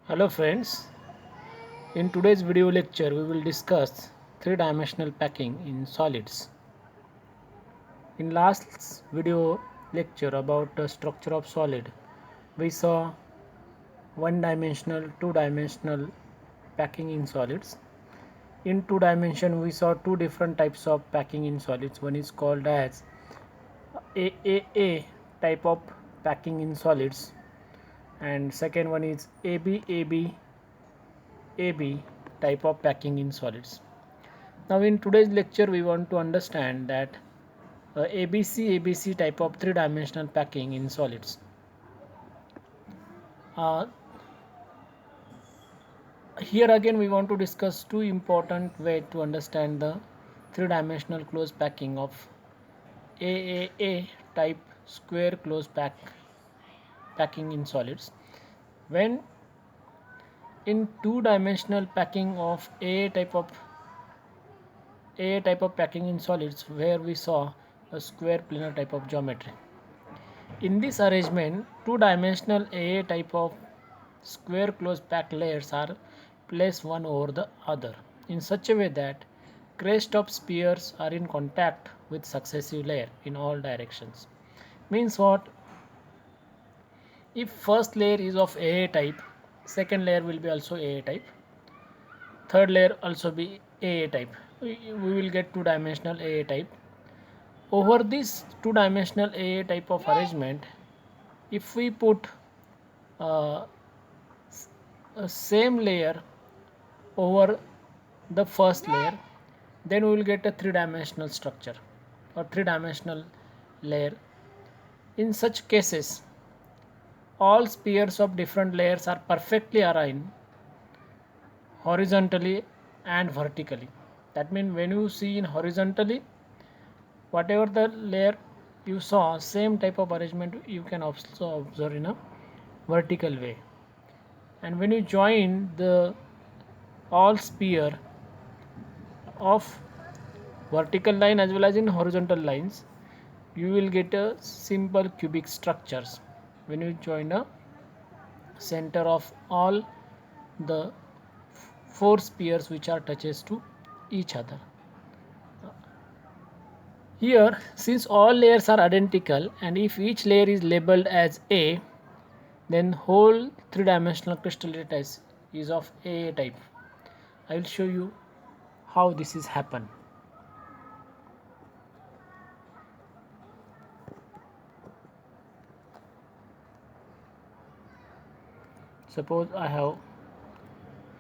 Hello friends, in today's video lecture we will discuss three-dimensional packing in solids. In last video lecture about the structure of solid, we saw one-dimensional, two-dimensional packing in solids. In two dimension we saw two different types of packing in solids. One is called as AAA type of packing in solids and second one is ABAB type of packing in solids. Now in today's lecture we want to understand that ABC type of three-dimensional packing in solids. Uh, Here again we want to discuss two important way to understand the three-dimensional closed packing of AAA type square closed packing in solids. When in two-dimensional packing of A type of packing in solids where we saw a square planar type of geometry. In this arrangement, two-dimensional AA type of square closed packed layers are placed one over the other in such a way that crest of spheres are in contact with successive layer in all directions. Means what? If first layer is of AA type, second layer will be also AA type, third layer also be AA type. We will get two-dimensional AA type. Over this two-dimensional AA type of arrangement, if we put uh, a same layer over the first layer, then we will get a three-dimensional structure or three-dimensional layer. In such cases, all spheres of different layers are perfectly aligned horizontally and vertically. That means when you see in horizontally, whatever the layer you saw, same type of arrangement you can also observe in a vertical way. And when you join the all sphere of vertical line as well as in horizontal lines, you will get a simple cubic structures when you join a center of all the four spheres which are touches to each other. Here, since all layers are identical and if each layer is labeled as A, then whole three-dimensional crystal lattice is of A type. I will show you how this is happen. Suppose I have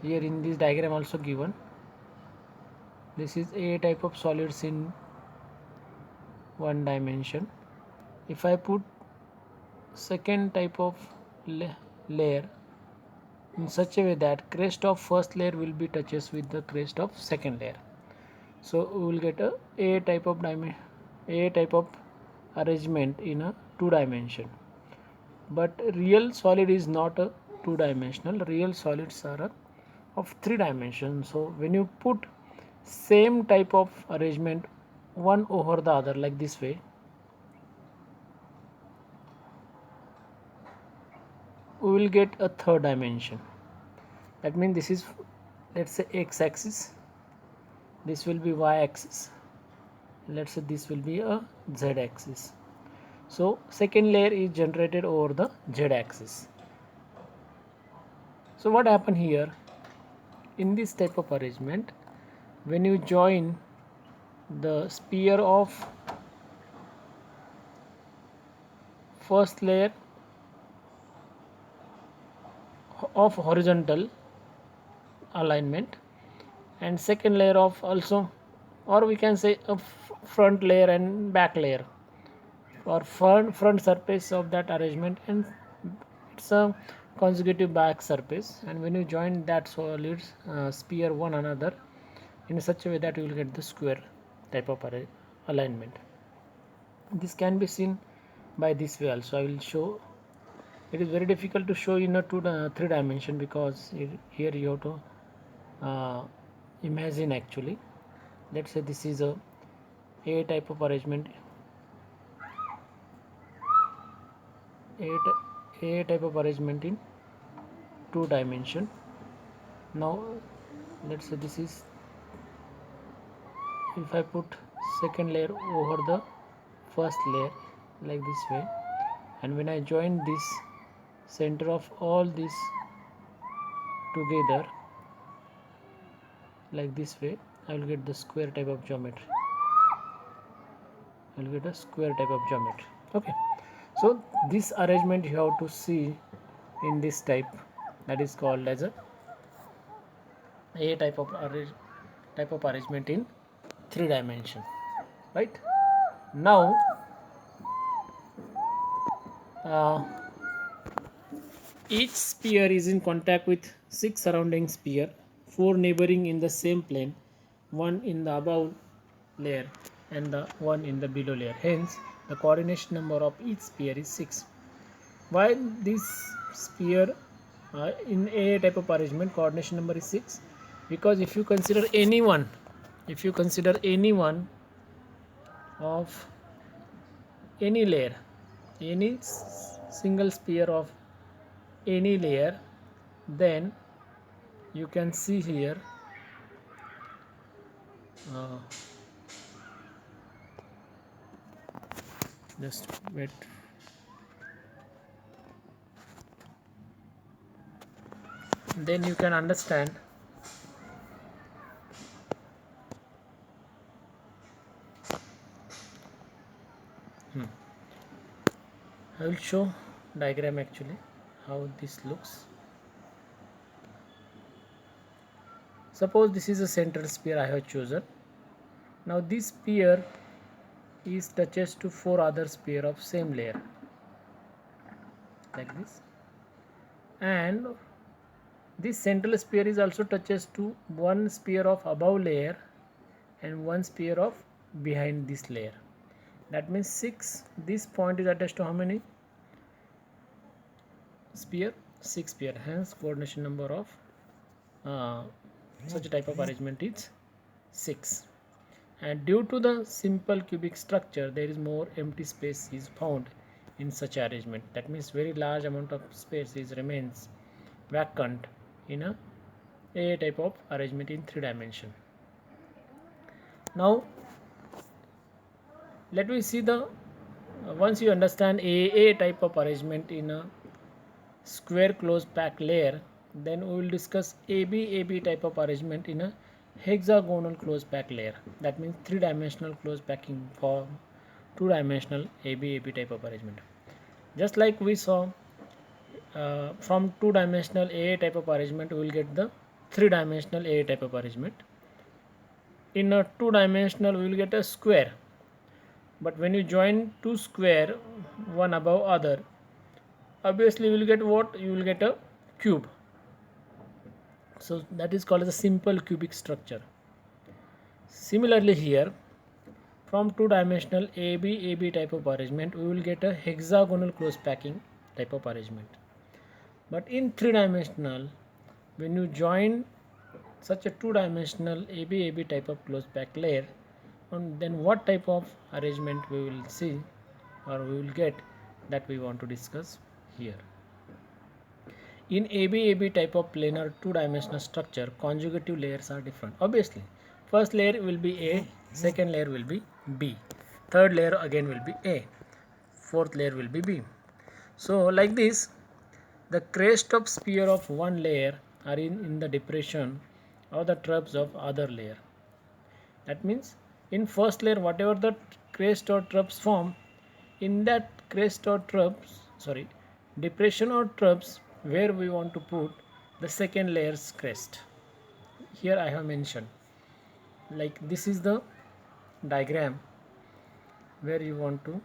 here in this diagram also given, this is A type of solids in one dimension. If I put second type of layer in such a way that crest of first layer will be touches with the crest of second layer, so we will get a type of arrangement in a two dimension. But real solid is not a two dimensional, real solids are of three dimensions. So when you put same type of arrangement one over the other like this way, we will get a third dimension. That means this is, let's say, x axis, this will be y axis, let's say this will be a z axis. So second layer is generated over the z axis. So what happened here in this type of arrangement, when you join the sphere of first layer of horizontal alignment and second layer of also, or we can say a front layer and back layer or front surface of that arrangement, and it's a consecutive back surface, and when you join that solids sphere one another in such a way that you will get the square type of alignment. This can be seen by this way also. I will show. It is very difficult to show in a three dimension because here you have to imagine actually. Let's say this is a type of arrangement, a type of arrangement in 2 dimension. Now let's say this is, if I put second layer over the first layer like this way, and when I join this center of all this together like this way, I will get the square type of geometry. I will get a square type of geometry. Okay, so this arrangement you have to see in this type, that is called as a type of arrangement in 3 dimension, right? Now each sphere is in contact with 6 surrounding sphere, 4 neighboring in the same plane, 1 in the above layer and the 1 in the below layer. Hence, the coordination number of each sphere is 6. Why this sphere in a type of arrangement coordination number is 6? Because if you consider any one of any layer, any single sphere of any layer, then you can see here just wait, then you can understand I will show diagram actually how this looks. Suppose this is a central sphere I have chosen. Now this sphere is touches to 4 other sphere of same layer like this, and this central sphere is also touches to 1 sphere of above layer and 1 sphere of behind this layer. That means 6. This point is attached to how many sphere? 6 sphere. Hence coordination number of such a type of arrangement is 6. And due to the simple cubic structure, there is more empty space is found in such arrangement. That means very large amount of space remains vacant in a type of arrangement in 3 dimension. Now let me see the once you understand a type of arrangement in a square closed packed layer, then we will discuss AB type of arrangement in a hexagonal closed packed layer. That means 3 dimensional closed packing for 2 dimensional AB type of arrangement. Just like we saw from 2 dimensional A type of arrangement, we will get the 3 dimensional A type of arrangement. In a 2 dimensional we will get a square, but when you join 2 square one above other, obviously you will get what? You will get a cube. So that is called as a simple cubic structure. Similarly here, from 2 dimensional AB type of arrangement, we will get a hexagonal close packing type of arrangement. But in 3 dimensional, when you join such a 2 dimensional AB type of close packed layer, and then what type of arrangement we will see or we will get, that we want to discuss here. In AB type of planar 2-dimensional structure, conjugative layers are different. Obviously, first layer will be A, second layer will be B, third layer again will be A, fourth layer will be B. So like this, the crest of sphere of one layer are in the depression or the trubs of other layer. That means in first layer, whatever the crest or trubs form, in that crest or trubs, depression or trubs, where we want to put the second layer's crest. Here I have mentioned, like this is the diagram where you want to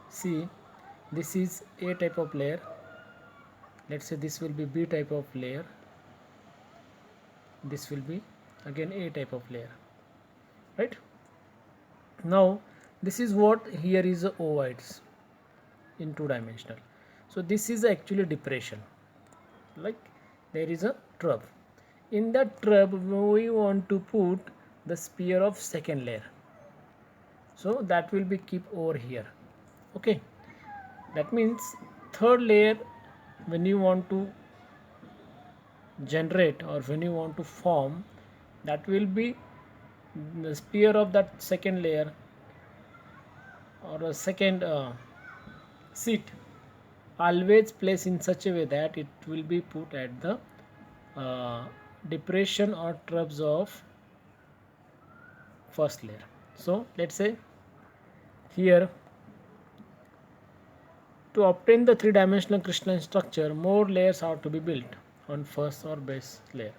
see this is A type of layer. Let's say this will be B type of layer. This will be again A type of layer, right? Now this is what here is a ovoids in 2-dimensional. So this is actually depression, like there is a trub. In that trub we want to put the sphere of second layer, so that will be keep over here. Okay, that means third layer, when you want to generate or when you want to form, that will be the sphere of that second layer or a second seat, always placed in such a way that it will be put at the uh, depression or trubs of first layer. So let's say here, to obtain the three-dimensional crystalline structure, more layers are to be built on first or base layer.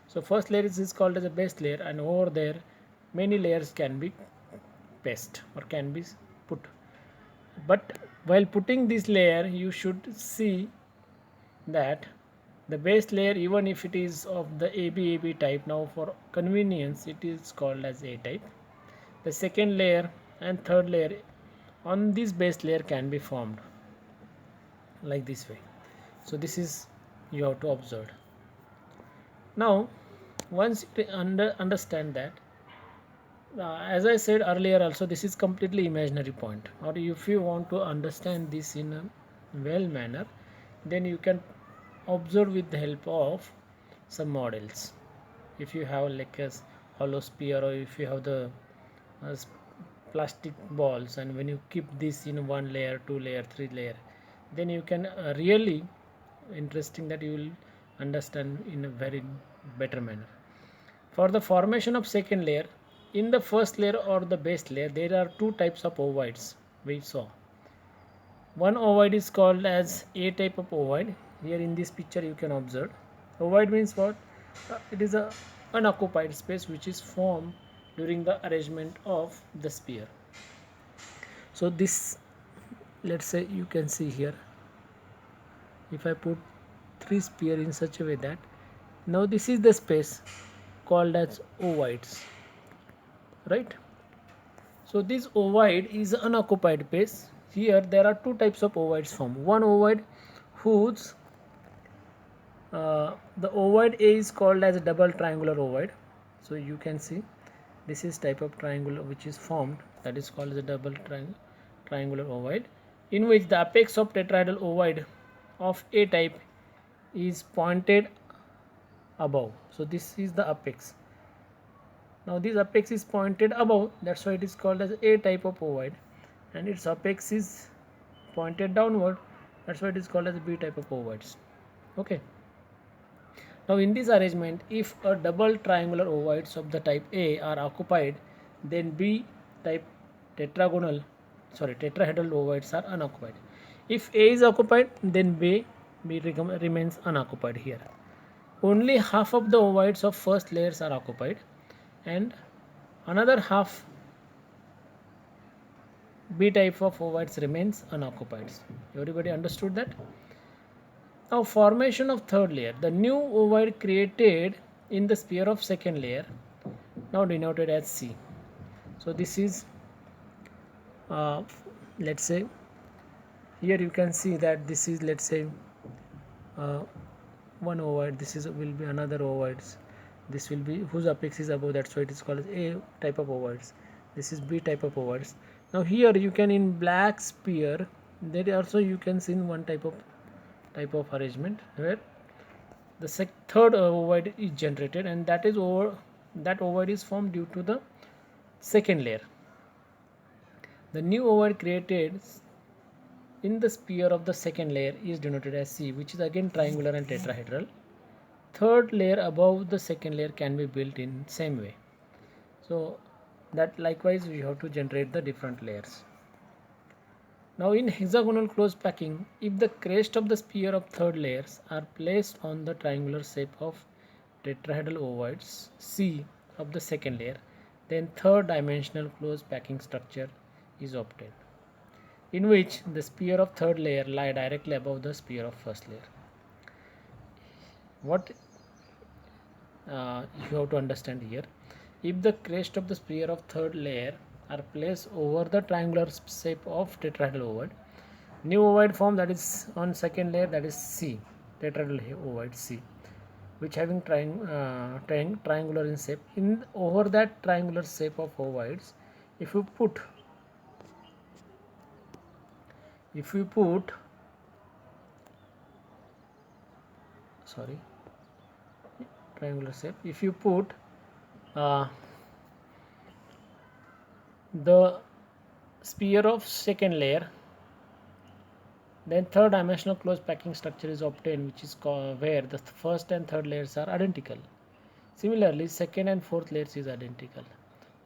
So first layer is called as a base layer, and over there many layers can be placed or can be put. But while putting this layer, you should see that the base layer, even if it is of the ABAB type, now for convenience it is called as A type. The second layer and third layer on this base layer can be formed like this way. So this is you have to observe. Now once you understand that, as I said earlier also, this is completely imaginary point, or if you want to understand this in a well manner, then you can observe with the help of some models. If you have like a hollow sphere, or if you have the uh, plastic balls, and when you keep this in one layer, two layer, three layer, then you can really interesting that you will understand in a very better manner. For the formation of second layer, in the first layer or the base layer, there are two types of ovoids we saw. One ovoid is called as A type of ovoid. Here in this picture you can observe. Ovoid means what? It is a unoccupied space which is formed during the arrangement of the sphere. So this, let's say you can see here, if I put three sphere in such a way that now this is the space called as ovoids, right? So this ovoid is unoccupied space. Here there are two types of ovoids formed. One ovoid whose the ovoid A is called as a double triangular ovoid. So you can see this is type of triangle which is formed, that is called as a double triangular ovoid, in which the apex of tetrahedral ovoid of A type is pointed above. So this is the apex. Now this apex is pointed above, that's why it is called as A type of ovoid, and its apex is pointed downward, that's why it is called as B type of ovoids. Okay. Now in this arrangement, if a double triangular ovoids of the type A are occupied, then B type tetrahedral ovoids are unoccupied. If A is occupied, then B remains unoccupied here. Only half of the ovoids of first layers are occupied, and another half B type of ovoids remains unoccupied. Everybody understood that? Now formation of third layer. The new ovoid created in the sphere of second layer, now denoted as C. So this is uh, let's say here you can see that this is, let's say, uh, one ovoid, this is will be another ovoids, this will be whose apex is above, that's why it is called as A type of ovoids, this is B type of ovoids. Now here you can, in black sphere, there also you can see one type of arrangement where the third ovoid is generated, and that ovoid is formed due to the second layer. The new ovoid created in the sphere of the second layer is denoted as C, which is again triangular and tetrahedral. Third layer above the second layer can be built in same way. So that likewise we have to generate the different layers. Now in hexagonal closed packing, if the crest of the sphere of third layers are placed on the triangular shape of tetrahedral ovoids C of the second layer, then third dimensional closed packing structure is obtained, in which the sphere of third layer lie directly above the sphere of first layer. What you have to understand here, if the crest of the sphere of third layer are placed over the triangular shape of tetrahedral ovoid, new ovoid form that is on second layer, that is C, tetrahedral ovoid C, which having triangular in shape. In over that triangular shape of ovoids, if you put sorry triangular shape. If you put the sphere of second layer, then third dimensional closed packing structure is obtained, which is where the first and third layers are identical. Similarly, second and fourth layers is identical.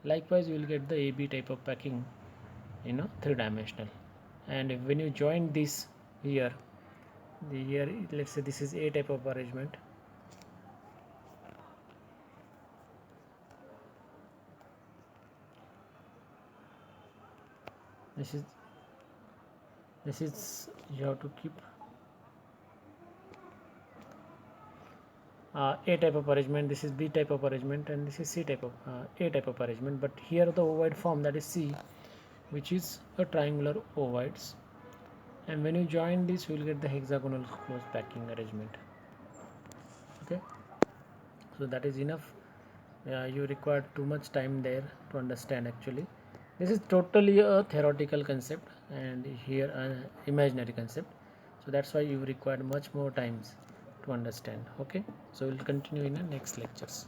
Likewise, you will get the AB type of packing, three dimensional. And when you join this here, here let's say this is A type of arrangement. This is you have to keep A type of arrangement, this is B type of arrangement, and this is C type of A type of arrangement. But here the ovoid form, that is C, which is a triangular ovoids. And when you join this, you will get the hexagonal closed packing arrangement. Okay, so that is enough. You require too much time there to understand. Actually, this is totally a theoretical concept, and here an imaginary concept. So that's why you require much more times to understand. Okay, so we'll continue in the next lectures.